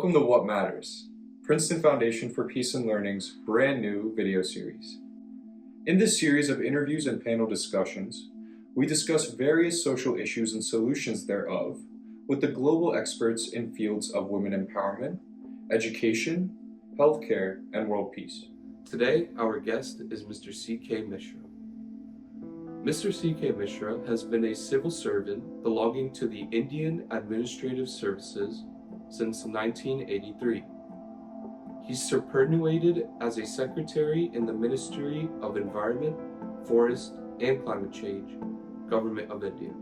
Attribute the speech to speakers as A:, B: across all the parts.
A: Welcome to What Matters, Princeton Foundation for Peace and Learning's brand new video series. In this series of interviews and panel discussions, we discuss various social issues and solutions thereof with the global experts in fields of women empowerment, education, healthcare, and world peace. Today, our guest is Mr. C.K. Mishra. Mr. C.K. Mishra has been a civil servant belonging to the Indian Administrative Services since 1983. He superannuated as a secretary in the Ministry of Environment, Forest, and Climate Change, Government of India.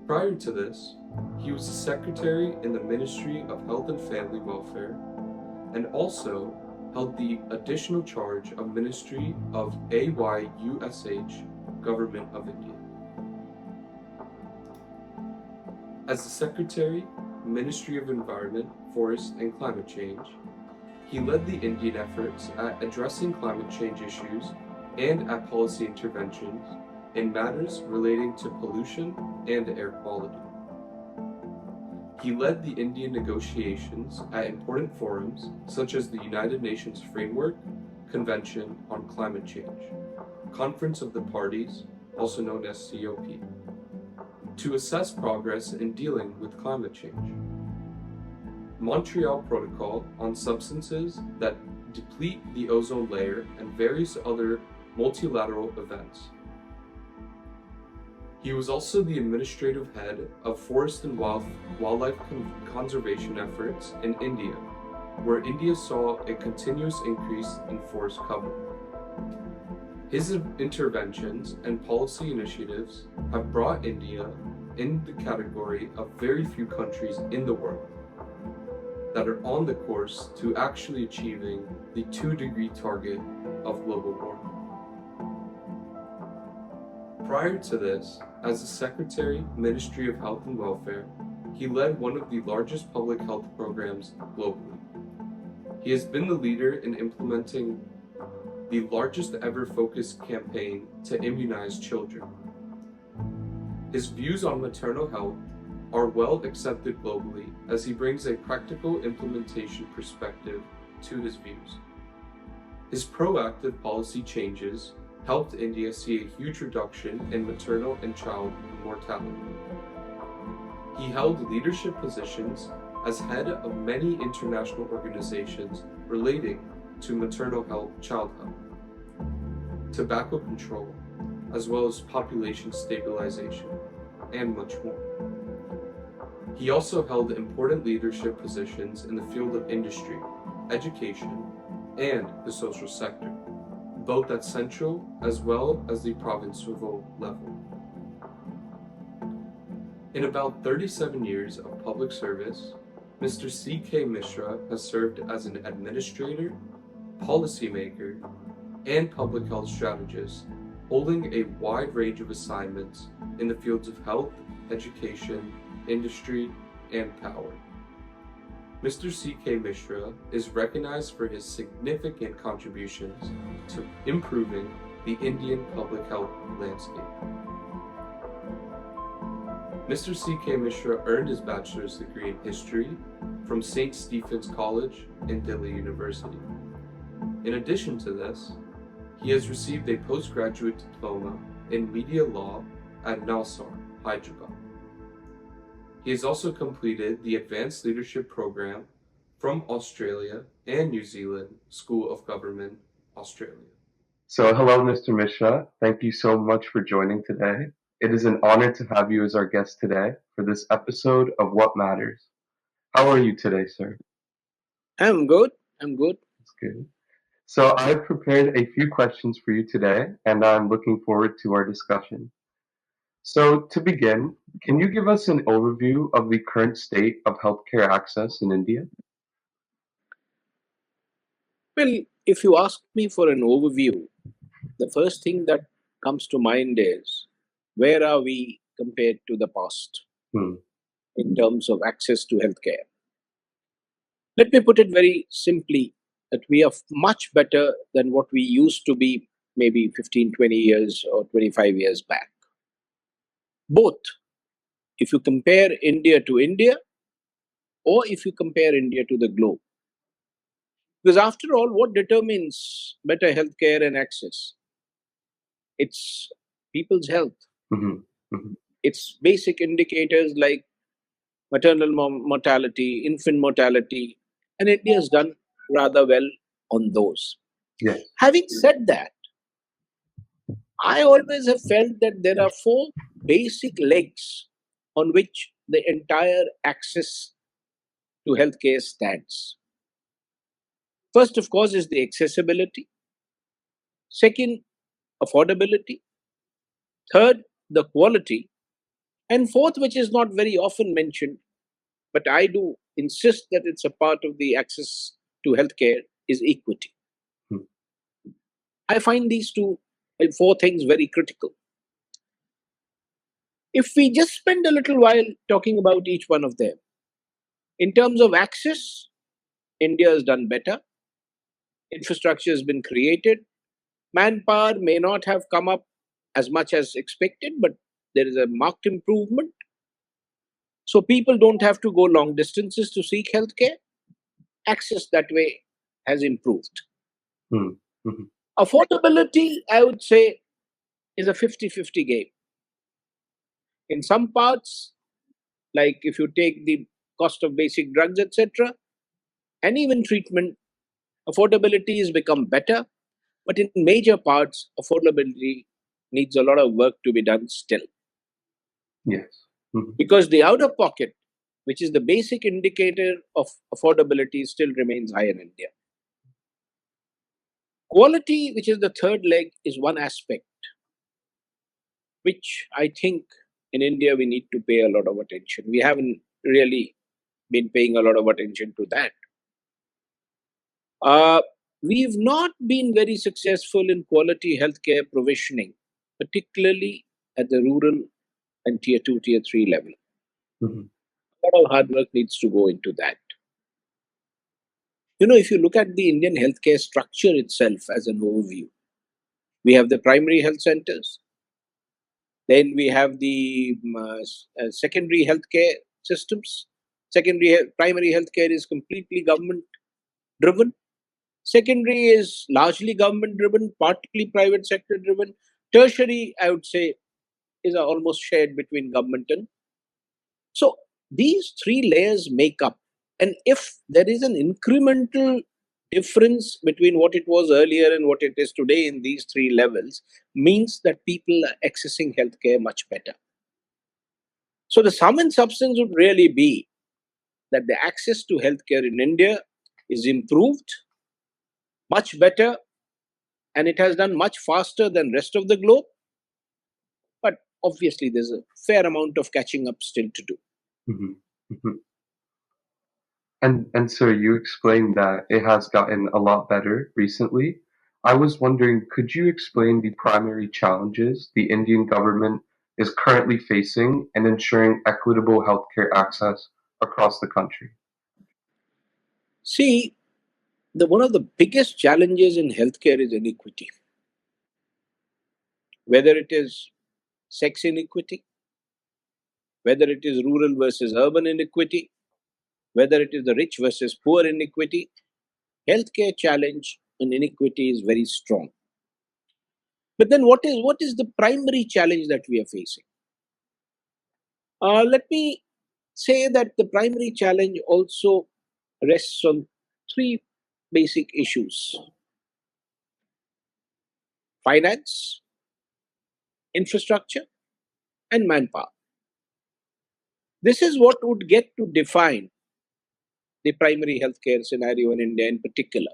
A: Prior to this, he was a secretary in the Ministry of Health and Family Welfare and also held the additional charge of Ministry of AYUSH, Government of India. As the Secretary, Ministry of Environment, Forest, and Climate Change, he led the Indian efforts at addressing climate change issues and at policy interventions in matters relating to pollution and air quality. He led the Indian negotiations at important forums such as the United Nations Framework Convention on Climate Change, Conference of the Parties, also known as COP, to assess progress in dealing with climate change. Montreal Protocol on substances that deplete the ozone layer and various other multilateral events. He was also the administrative head of forest and wildlife conservation efforts in India, where India saw a continuous increase in forest cover. His interventions and policy initiatives have brought India in the category of very few countries in the world that are on the course to actually achieving the 2-degree target of global warming. Prior to this, as the Secretary, Ministry of Health and Welfare, he led one of the largest public health programs globally. He has been the leader in implementing the largest ever focused campaign to immunize children. His views on maternal health are well accepted globally as he brings a practical implementation perspective to his views. His proactive policy changes helped India see a huge reduction in maternal and child mortality. He held leadership positions as head of many international organizations relating to maternal health, child health, tobacco control, as well as population stabilization, and much more. He also held important leadership positions in the field of industry, education, and the social sector, both at central as well as the provincial level. In about 37 years of public service, Mr. C.K. Mishra has served as an administrator, policymaker, and public health strategist, holding a wide range of assignments in the fields of health, education, industry, and power. Mr. C.K. Mishra is recognized for his significant contributions to improving the Indian public health landscape. Mr. C.K. Mishra earned his bachelor's degree in history from St. Stephen's College in Delhi University. In addition to this, he has received a postgraduate diploma in media law at Nalsar, Hyderabad. He has also completed the Advanced Leadership Program from Australia and New Zealand School of Government, Australia.
B: So hello, Mr. Mishra. Thank you so much for joining today. It is an honor to have you as our guest today for this episode of What Matters. How are you today, sir?
C: I'm good.
B: That's good. So I've prepared a few questions for you today, and I'm looking forward to our discussion. So to begin, can you give us an overview of the current state of healthcare access in India?
C: Well, if you ask me for an overview, the first thing that comes to mind is where are we compared to the past in terms of access to healthcare? Let me put it very simply that we are much better than what we used to be maybe 15, 20 years or 25 years back. Both, if you compare India to India or if you compare India to the globe. Because after all, what determines better healthcare and access? It's people's health.
B: Hmm. Hmm.
C: It's basic indicators like maternal mortality, infant mortality, and India has done rather well on those.
B: Yes.
C: Having said that, I always have felt that there are four basic legs on which the entire access to healthcare stands. First, of course, is the accessibility. Second, affordability. Third, the quality. And fourth, which is not very often mentioned, but I do insist that it's a part of the access to healthcare, is equity.
B: Hmm.
C: I find these four things very critical. If we just spend a little while talking about each one of them, in terms of access, India has done better. Infrastructure has been created. Manpower may not have come up as much as expected, but there is a marked improvement. So people don't have to go long distances to seek healthcare. Access that way has improved.
B: Hmm. Hmm.
C: Affordability, I would say, is a 50-50 game. In some parts, like if you take the cost of basic drugs, etc., and even treatment, affordability has become better. But in major parts, affordability needs a lot of work to be done still.
B: Yes. Hmm.
C: Because the out of pocket, which is the basic indicator of affordability, still remains high in India. Quality, which is the third leg, is one aspect which I think in India we need to pay a lot of attention. We haven't really been paying a lot of attention to that. Uh, we've not been very successful in quality healthcare provisioning, particularly at the rural and tier 2, tier 3 level.
B: Hmm.
C: A lot of hard work needs to go into that. You know, if you look at the Indian healthcare structure itself as an overview, we have the primary health centers, then we have the secondary healthcare systems. Primary healthcare is completely government driven. Secondary is largely government driven, partly private sector driven. Tertiary, I would say, is almost shared between government and. So these three layers make up. And if there is an incremental difference between what it was earlier and what it is today in these three levels, means that people are accessing healthcare much better. So the sum and substance would really be that the access to healthcare in India is improved, much better, and it has done much faster than rest of the globe. But obviously, there's a fair amount of catching up still to do.
B: Hmm. Hmm. And sir, you explained that it has gotten a lot better recently. I was wondering, could you explain the primary challenges the Indian government is currently facing in ensuring equitable healthcare access across the country?
C: See, one of the biggest challenges in healthcare is inequity, whether it is sex inequity, whether it is rural versus urban inequity, whether it is the rich versus poor inequity. Healthcare challenge and inequity is very strong. But then what is the primary challenge that we are facing? Let me say that the primary challenge also rests on three basic issues: finance, infrastructure, and manpower. This is what would get to define the primary healthcare scenario in India in particular.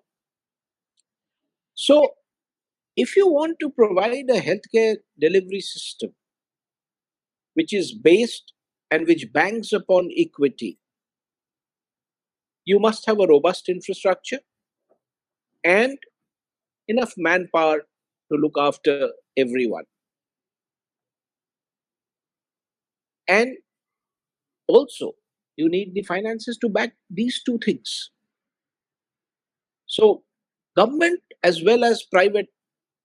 C: So, if you want to provide a healthcare delivery system which is based and which banks upon equity, you must have a robust infrastructure and enough manpower to look after everyone. And also, you need the finances to back these two things. So, government as well as private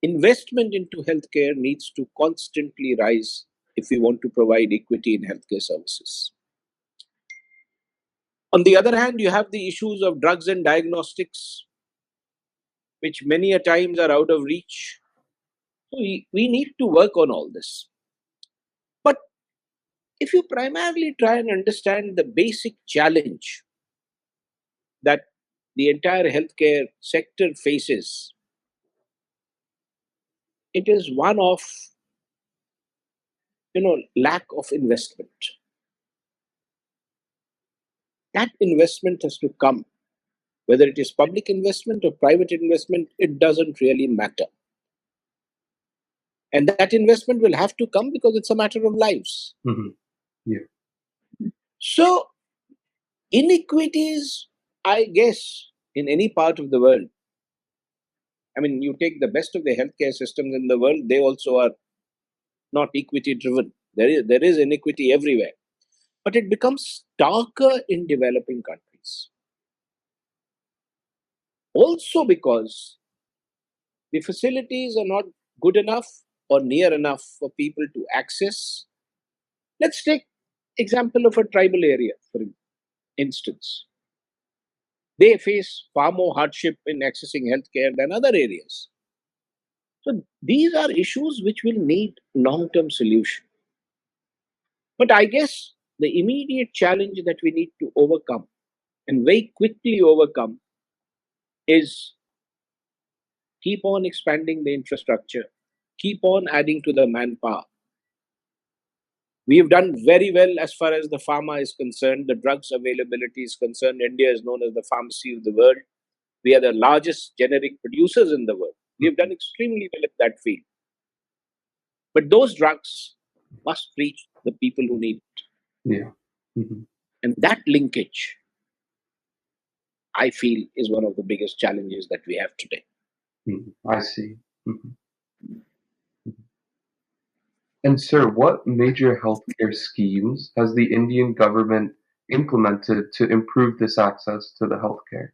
C: investment into healthcare needs to constantly rise if we want to provide equity in healthcare services. On the other hand, you have the issues of drugs and diagnostics, which many a times are out of reach. So we need to work on all this. But if you primarily try and understand the basic challenge that the entire healthcare sector faces, it is one of lack of investment. That investment has to come, whether it is public investment or private investment, it doesn't really matter. And that investment will have to come because it's a matter of lives.
B: Mm-hmm. Yeah.
C: So inequities, I guess, in any part of the world, I mean, you take the best of the healthcare systems in the world, they also are not equity driven. There is inequity everywhere. But it becomes starker in developing countries. Also because the facilities are not good enough or near enough for people to access. Let's take example of a tribal area, for instance. They face far more hardship in accessing healthcare than other areas. So these are issues which will need long-term solution. But I guess the immediate challenge that we need to overcome and very quickly overcome is keep on expanding the infrastructure, keep on adding to the manpower. We have done very well as far as the pharma is concerned, the drugs availability is concerned. India is known as the pharmacy of the world. We are the largest generic producers in the world. We have done extremely well in that field. But those drugs must reach the people who need it.
B: Yeah. Mm-hmm.
C: And that linkage, I feel, is one of the biggest challenges that we have today.
B: Mm-hmm. I see. Mm-hmm. And sir, what major healthcare schemes has the Indian government implemented to improve this access to the healthcare?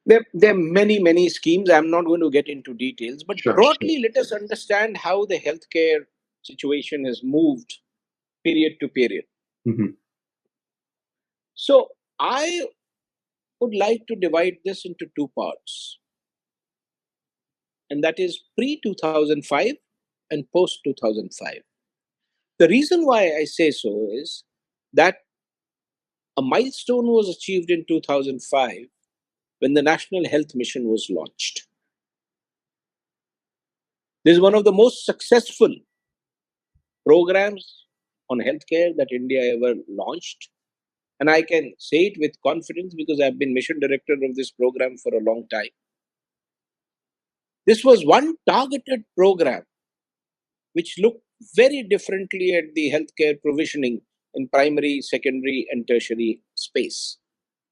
C: There are many, many schemes. I'm not going to get into details, but
B: Sure.
C: broadly, let us understand how the healthcare situation has moved period to period.
B: Mm-hmm.
C: So I would like to divide this into two parts, and that is pre 2005 and post 2005. The reason why I say so is that a milestone was achieved in 2005 when the National Health Mission was launched. This is one of the most successful programs on healthcare that India ever launched. And I can say it with confidence because I've been mission director of this program for a long time. This was one targeted program which looked very differently at the healthcare provisioning in primary, secondary, and tertiary space,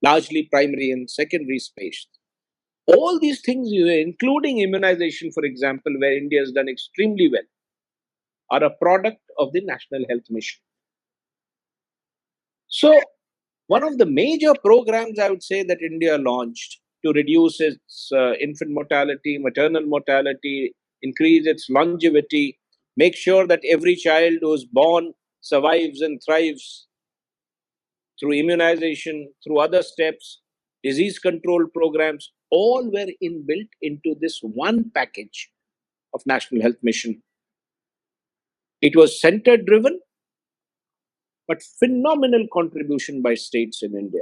C: largely primary and secondary space. All these things, including immunization, for example, where India has done extremely well, are a product of the National Health Mission. So, one of the major programs I would say that India launched to reduce its infant mortality, maternal mortality, increase its longevity, make sure that every child who is born survives and thrives through immunization, through other steps, disease control programs, all were inbuilt into this one package of National Health Mission. It was center driven, but phenomenal contribution by states in India.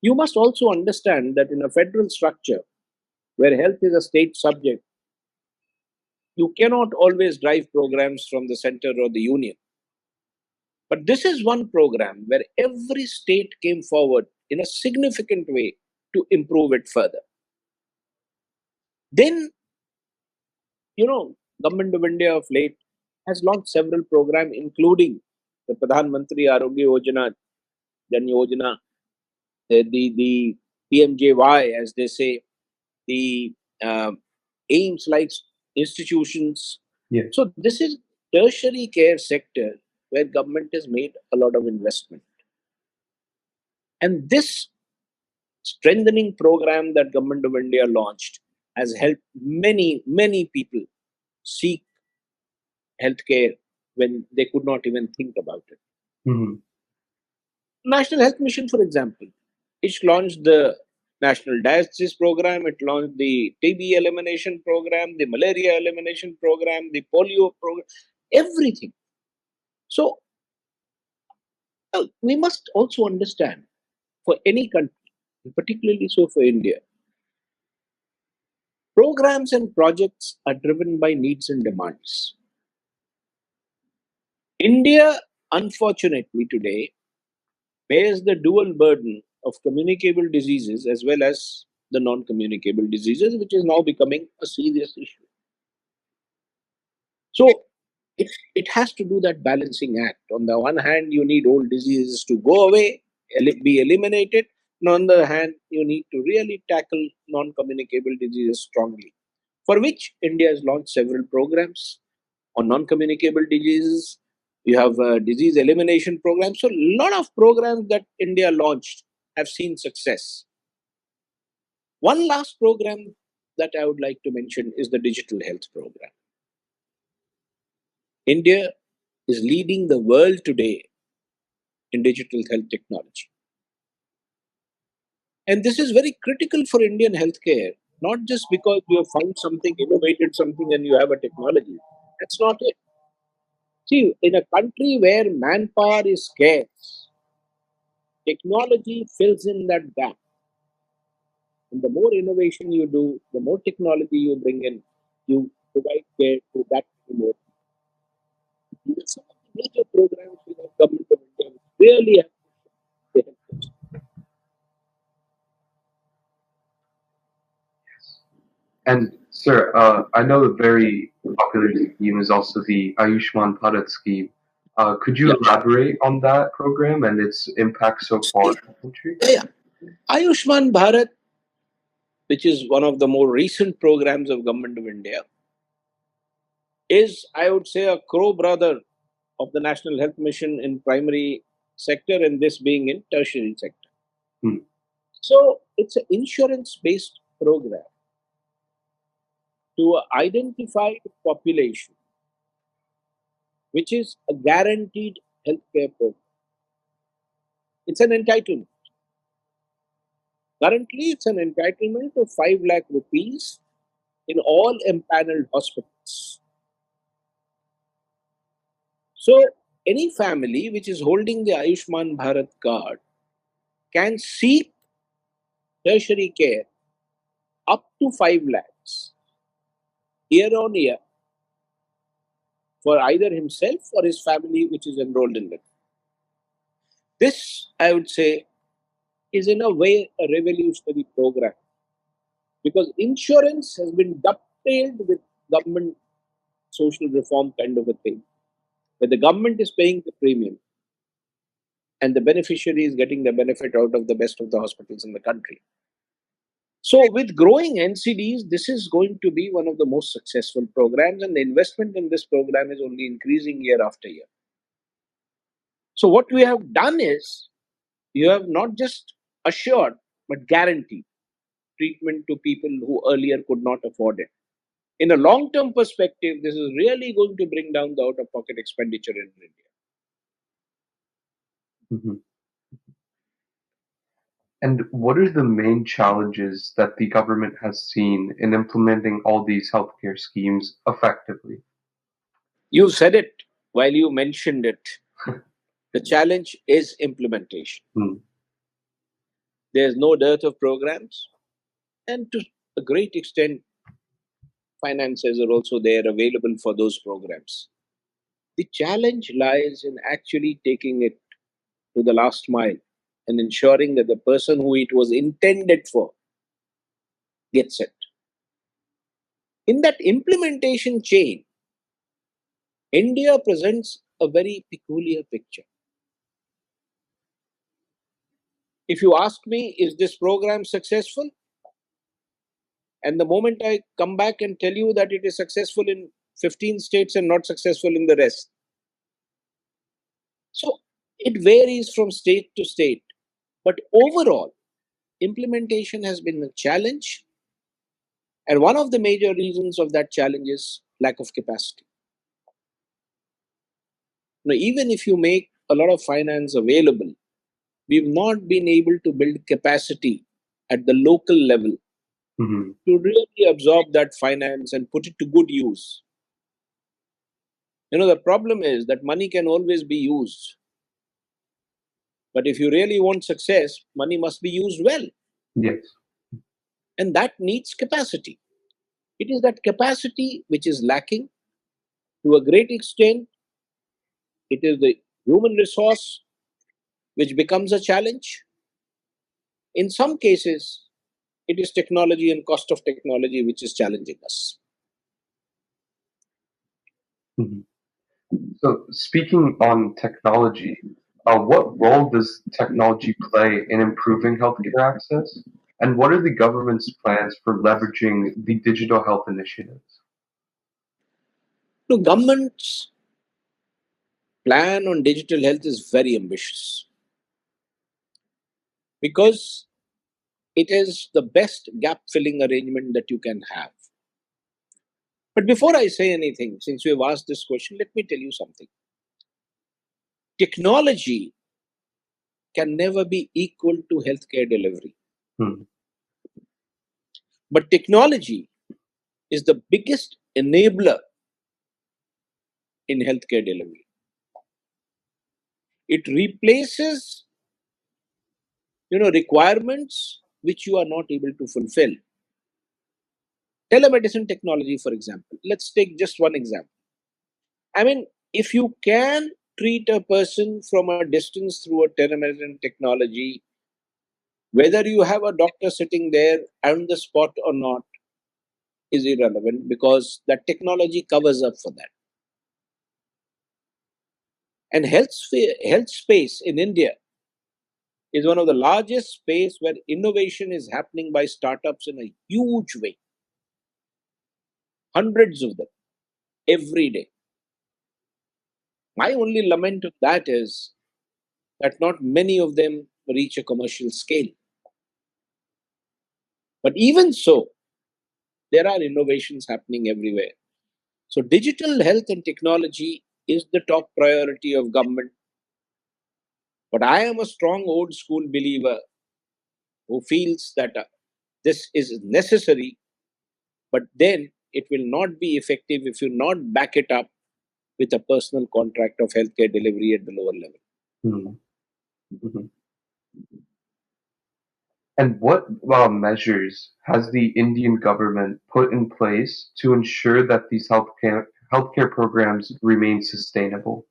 C: You must also understand that in a federal structure where health is a state subject, you cannot always drive programs from the center or the union. But this is one program where every state came forward in a significant way to improve it further. Then, Government of India of late has launched several programs, including the Pradhan Mantri Arogya Yojana, Jan Yojana, the PMJY, as they say, the aims like institutions.
B: Yeah.
C: So this is tertiary care sector where government has made a lot of investment. And this strengthening program that Government of India launched has helped many, many people seek healthcare when they could not even think about it.
B: Mm-hmm.
C: National Health Mission, for example, it launched the National Dialysis Program, it launched the TB elimination program, the malaria elimination program, the polio program, everything. So we must also understand for any country, particularly so for India, programs and projects are driven by needs and demands. India, unfortunately, today bears the dual burden of communicable diseases as well as the non communicable diseases, which is now becoming a serious issue. So, it has to do that balancing act. On the one hand, you need old diseases to go away, be eliminated. And on the other hand, you need to really tackle non communicable diseases strongly, for which India has launched several programs on non-communicable diseases. You have a disease elimination program. So a lot of programs that India launched have seen success. One last program that I would like to mention is the digital health program. India is leading the world today in digital health technology. And this is very critical for Indian healthcare, not just because you have found something, innovated something, and you have a technology. That's not it. See, in a country where manpower is scarce, technology fills in that gap. And the more innovation you do, the more technology you bring in, you provide care to that more. Even some of the major programs with the government of India really have to help us.
B: And sir, I know a very popular scheme is also the Ayushman Bharat scheme. Could you
C: Yeah.
B: elaborate on that program and its impact so far in the country?
C: Yeah. Ayushman Bharat, which is one of the more recent programs of government of India, is, I would say, a crow brother of the National Health Mission in primary sector and this being in tertiary sector.
B: Hmm.
C: So it's an insurance-based program to an identified population, which is a guaranteed healthcare program. It's an entitlement. Currently, it's an entitlement of 5 lakh rupees in all empaneled hospitals. So, any family which is holding the Ayushman Bharat card can seek tertiary care up to 5 lakhs year on year for either himself or his family which is enrolled in it. This, I would say, is in a way a revolutionary program because insurance has been dovetailed with government social reform kind of a thing, where the government is paying the premium and the beneficiary is getting the benefit out of the best of the hospitals in the country. So, with growing NCDs, this is going to be one of the most successful programs, and the investment in this program is only increasing year after year. So, what we have done is you have not just assured but guaranteed treatment to people who earlier could not afford it. In a long term perspective, this is really going to bring down the out of pocket expenditure in India.
B: Mhm. And what are the main challenges that the government has seen in implementing all these healthcare schemes effectively?
C: You said it while you mentioned it. The challenge is implementation.
B: Hmm.
C: There's no dearth of programs, and to a great extent, finances are also there available for those programs. The challenge lies in actually taking it to the last mile and ensuring that the person who it was intended for gets it. In that implementation chain, India presents a very peculiar picture. If you ask me, is this program successful? And the moment I come back and tell you that it is successful in 15 states and not successful in the rest. So it varies from state to state. But overall, implementation has been a challenge. And one of the major reasons of that challenge is lack of capacity. Now, even if you make a lot of finance available, we've not been able to build capacity at the local level
B: Hmm.
C: to really absorb that finance and put it to good use. The problem is that money can always be used, but if you really want success, money must be used well,
B: Yes.
C: and that needs capacity. It is that capacity which is lacking to a great extent. It is the human resource which becomes a challenge. In some cases, it is technology and cost of technology which is challenging us.
B: Hmm. So, speaking on technology, what role does technology play in improving healthcare access? And what are the government's plans for leveraging the digital health initiatives?
C: Government's plan on digital health is very ambitious because it is the best gap filling arrangement that you can have. But before I say anything, since you have asked this question, let me tell you something. Technology can never be equal to healthcare delivery,
B: Hmm.
C: but technology is the biggest enabler in healthcare delivery. It replaces requirements which you are not able to fulfill. Telemedicine technology, for example. Let's take just one example. I mean, if you can treat a person from a distance through a telemedicine technology, whether you have a doctor sitting there on the spot or not is irrelevant because that technology covers up for that. And health space in India is one of the largest space where innovation is happening by startups in a huge way. Hundreds of them every day. My only lament of that is that not many of them reach a commercial scale. But even so, there are innovations happening everywhere. So digital health and technology is the top priority of government. But I am a strong old school believer who feels that this is necessary, but then it will not be effective if you not back it up with a personal contract of healthcare delivery at the lower level.
B: Hmm. Mhm. And what measures has the Indian government put in place to ensure that these healthcare programs remain sustainable?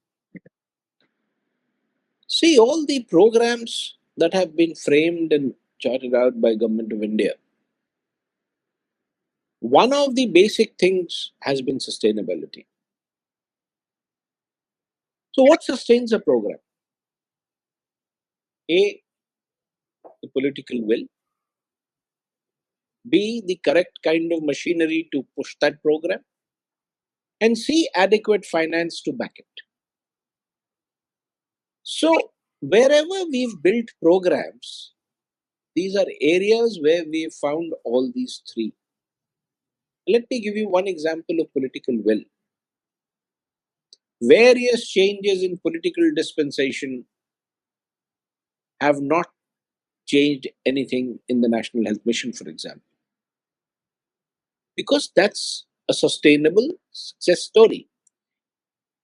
C: See, all the programs that have been framed and charted out by Government of India, one of the basic things has been sustainability. So what sustains a program? A, the political will. B, the correct kind of machinery to push that program. And C, adequate finance to back it. So wherever we've built programs, these are areas where we've found all these three. Let me give you one example of political will. Various changes in political dispensation have not changed anything in the National Health Mission, for example, because that's a sustainable success story.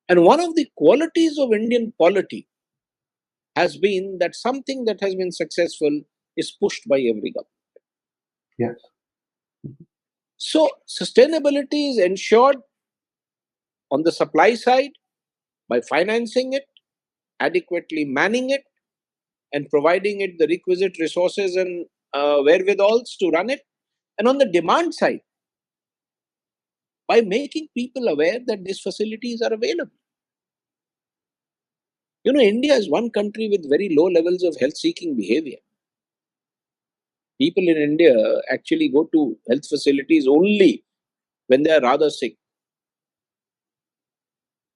C: And one of the qualities of Indian polity has been that something that has been successful is pushed by every government.
B: Yes.
C: So, sustainability is ensured on the supply side by financing it, adequately manning it, and providing it the requisite resources and wherewithals to run it. And on the demand side, by making people aware that these facilities are available. India is one country with very low levels of health seeking behavior. People in India actually go to health facilities only when they are rather sick.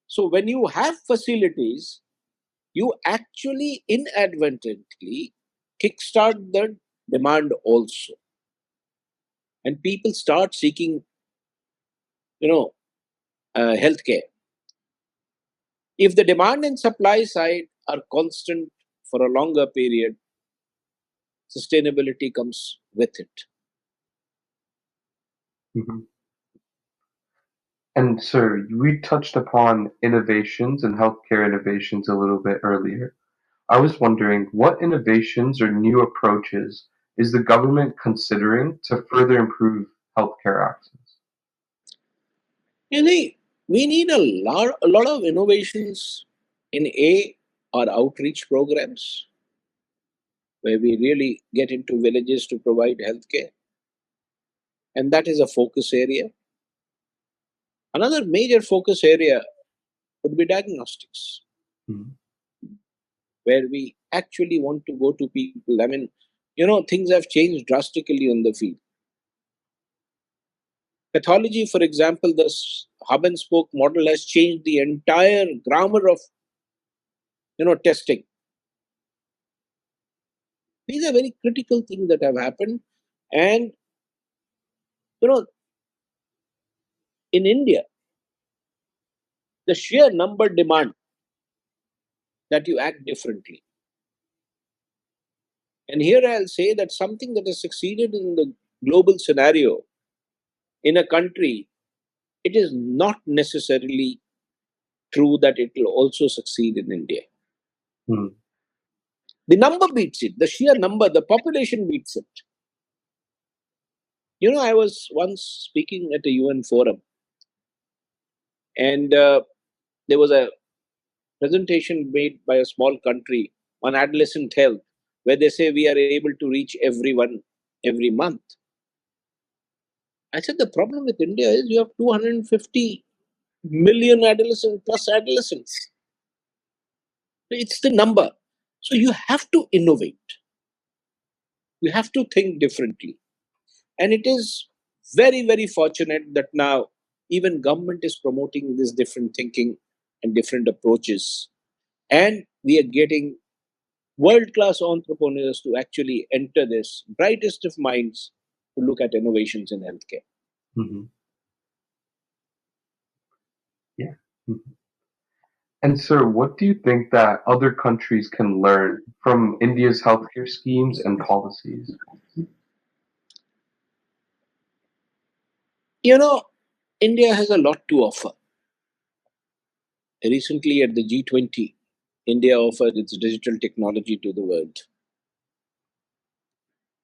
C: So, when you have facilities, you actually inadvertently kickstart the demand also. And people start seeking, healthcare. If the demand and supply side are constant for a longer period, sustainability comes with it.
B: Mhm. And sir, we touched upon innovations and healthcare innovations a little bit earlier. I was wondering what innovations or new approaches is the government considering to further improve healthcare access?
C: You see, we need a lot of innovations in our outreach programs where we really get into villages to provide healthcare, and that is a focus area. Another major focus area would be diagnostics,
B: Mhm.
C: where we actually want to go to people. I mean, things have changed drastically on the field. Pathology, for example, this hub and spoke model has changed the entire grammar of testing. These are very critical things that have happened, and you know, in India, the sheer number demand that you act differently. And here I'll say that something that has succeeded in the global scenario in a country, it is not necessarily true that it will also succeed in India.
B: Mhm.
C: The number beats it, the sheer number, the population beats it. I was once speaking at a UN forum, and there was a presentation made by a small country on adolescent health, where they say we are able to reach everyone every month. I said the problem with India is you have 250 million adolescents plus adolescents. It's the number. So you have to innovate. You have to think differently. And it is very, very fortunate that now even government is promoting this different thinking and different approaches. And we are getting world-class entrepreneurs to actually enter this, brightest of minds to look at innovations in healthcare.
B: Mhm. Yeah. Mhm. And sir, what do you think that other countries can learn from India's healthcare schemes and policies?
C: You know, India has a lot to offer. Recently at the G20, India offered its digital technology to the world.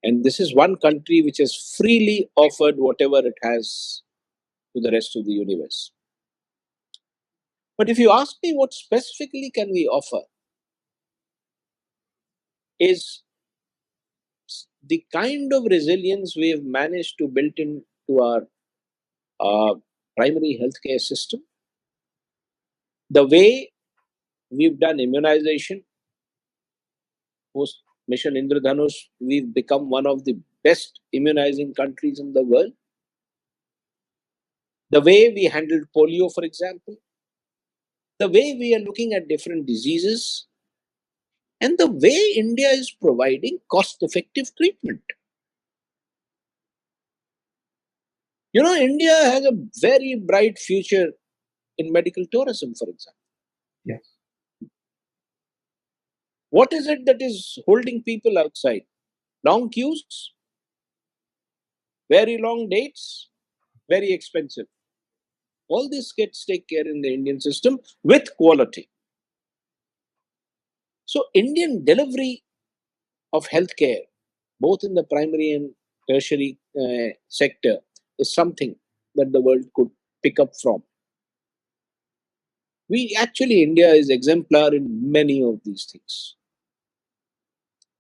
C: And this is one country which has freely offered whatever it has to the rest of the universe. But if you ask me what specifically can we offer, is the kind of resilience we have managed to build into our uh, primary healthcare system, the way we've done immunization, post Mission Indradhanush, we've become one of the best immunizing countries in the world. The way we handled polio, for example, the way we are looking at different diseases, and the way India is providing cost effective treatment. India has a very bright future in medical tourism, for example.
B: Yes.
C: What is it that is holding people outside? Long queues, very long dates, very expensive. All this gets taken care in the Indian system with quality. So, Indian delivery of healthcare, both in the primary and tertiary sector, is something that the world could pick up from. India is exemplar in many of these things.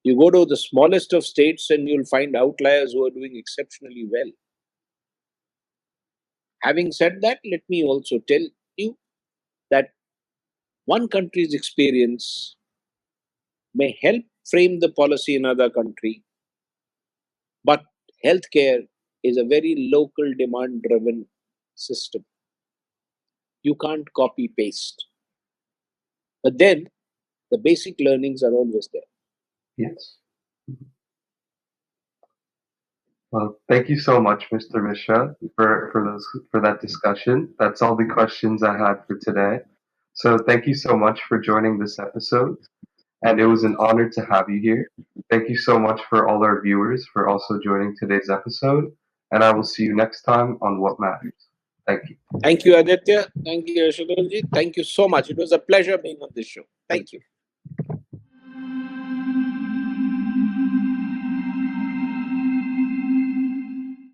C: You go to the smallest of states and you'll find outliers who are doing exceptionally well. Having said that, let me also tell you that one country's experience may help frame the policy in another country, but healthcare is a very local demand driven system. You can't copy paste. But then the basic learnings are always there.
B: Yes. Well, thank you so much, Mr. Mishra, for that discussion. That's all the questions I had for today. So thank you so much for joining this episode. and it was an honor to have you here. Thank you so much for all our viewers for also joining today's episode, and I will see you next time on What Matters. Thank you.
C: Thank you, Aditya. Thank you, Ashadolji. Thank you so much. It was a pleasure being on this show. Thank you.